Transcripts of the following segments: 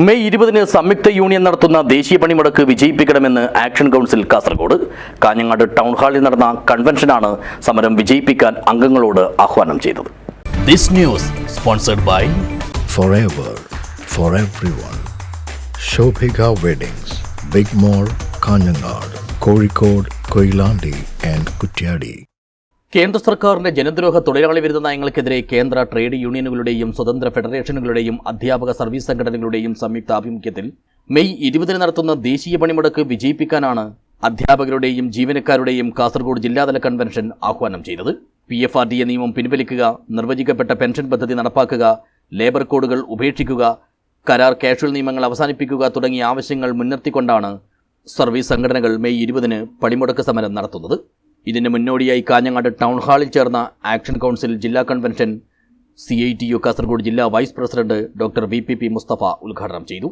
May 20-ന് സംയുക്ത union നടത്തുന്ന ദേശീയ പണിമുടക്ക് വിജയിപ്പിക്കണമെന്ന് action council Kasaragod. Kanhangad town ഹാളിൽ നടന്ന കൺവെൻഷനാണ് സമരം വിജയിപ്പിക്കാൻ അംഗങ്ങളോട് ആഹ്വാനം ചെയ്തത്. This news sponsored by Forever for everyone. Shobhika Weddings, Big Mall, Kanjangad, Kozhikode, Koilandi and Kutyadi. കേന്ദ്ര സർക്കാരിന്റെ ജനദ്രോഹ തൊഴിലാളി വിരുദ്ധ നയങ്ങൾക്കെതിരെ കേന്ദ്ര ട്രേഡ് യൂണിയനുകളുടെയും സ്വതന്ത്ര ഫെഡറേഷനുകളുടെയും അധ്യാപക സർവീസ് സംഘടനകളുടെയും സംയുക്ത ആഭിമുഖ്യത്തിൽ മെയ് 20-ന് നടത്തുന്ന ദേശീയ പണിമുടക്ക് വിജയിപ്പിക്കാനാണ് അധ്യാപകരുടെയും ജീവനക്കാരുടെയും കാസർഗോഡ് ജില്ലാതല കൺവെൻഷൻ ആഹ്വാനം ചെയ്തത്. PFRDA നിയമം പിൻവലിക്കുക, നിർവചിക്കപ്പെട്ട പെൻഷൻ പദ്ധതി നടപ്പാക്കുക, ലേബർ കോഡുകൾ ഉപേക്ഷിക്കുക, കരാർ കാഷ്വൽ നിയമങ്ങൾ അവസാനിപ്പിക്കുക തുടങ്ങിയ ആവശ്യങ്ങൾ മുൻനിർത്തിക്കൊണ്ടാണ് സർവീസ് സംഘടനകൾ മെയ് 20-ന് പണിമുടക്ക് സമരം നടത്തുന്നത്. ഇതിന് മുന്നോടിയായി കാഞ്ഞങ്ങാട് ടൗൺ ഹാളിൽ ചേർന്ന ആക്ഷൻ കൗൺസിൽ ജില്ലാ കൺവെൻഷൻ CITU കാസർഗോഡ് ജില്ലാ vice president doctor VPP Mustafa ഉദ്ഘാടനം ചെയ്തു.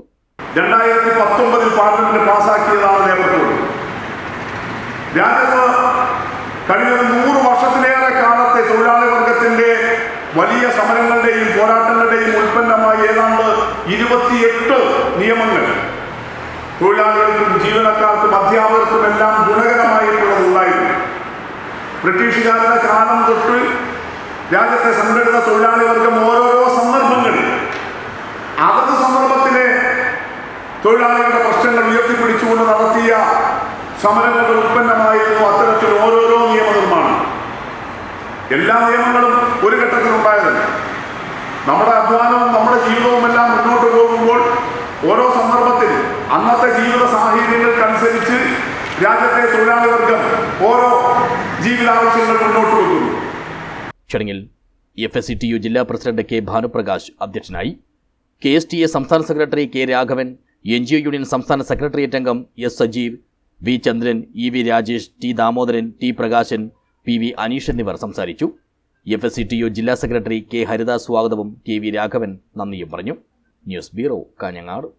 2019 പാർലമെന്റ് പാസാക്കിയതാണ് ലേബർ കോഡ്. രാജ്യത്ത് കഴിഞ്ഞ 100 വർഷത്തിലേറെ കാലത്തെ തൊഴിലാളി വർഗത്തിന്റെ വലിയ സമരങ്ങളുടെയും പോരാട്ടങ്ങളുടെയും ഉൽപ്പന്നമായി ഏതാണ്ട് 28 നിയമങ്ങൾ തൊഴിലാളികൾക്കും ജീവനക്കാർക്കും അധ്യാപകർക്കും എല്ലാം ഗുണകരമായിട്ടുള്ളതുണ്ടായിരുന്നു. ബ്രിട്ടീഷുകാരുടെ കാലം തൊട്ട് രാജ്യത്തെ സംഘടിത തൊഴിലാളി വർഗം ഓരോരോ സന്ദർഭങ്ങളിൽ അതത് സന്ദർഭത്തിലെ തൊഴിലാളികളുടെ പ്രശ്നങ്ങൾ ഉയർത്തിപ്പിടിച്ചുകൊണ്ട് നടത്തിയ സമരങ്ങളുടെ ഉൽപ്പന്നമായിരുന്നു അത്തരത്തിൽ ഓരോരോ നിയമനിർമ്മാണം. എല്ലാ നിയമങ്ങളും ഒരു ഘട്ടത്തിലുണ്ടായതല്ല. നമ്മുടെ അധ്വാനവും നമ്മുടെ ജീവിതവും എല്ലാം മുന്നോട്ട് പോകുമ്പോൾ ഓരോ സന്ദർഭത്തിൽ അന്നത്തെ ജീവിത സാഹചര്യങ്ങൾക്കനുസരിച്ച് രാജ്യത്തെ തൊഴിലാളി വർഗം ഓരോ ജീവിതാവശ്യങ്ങൾ മുന്നോട്ട് വെക്കുന്നു. ചടങ്ങിൽ FSCTU ജില്ലാ പ്രസിഡന്റ് K ഭാനുപ്രകാശ് അധ്യക്ഷനായി. KSTA സംസ്ഥാന secretary K Raghavan, NGO union സംസ്ഥാന സെക്രട്ടേറിയറ്റ് അംഗം S സജീവ്, V ചന്ദ്രൻ, EV Rajesh, T Damodaran, T Prakashan, PV Aneesh എന്നിവർ സംസാരിച്ചു. FSCTU ജില്ലാ സെക്രട്ടറി K ഹരിദാസ് സ്വാഗതവും KV രാഘവൻ നന്ദിയും പറഞ്ഞു. News bureau, Kanhangad.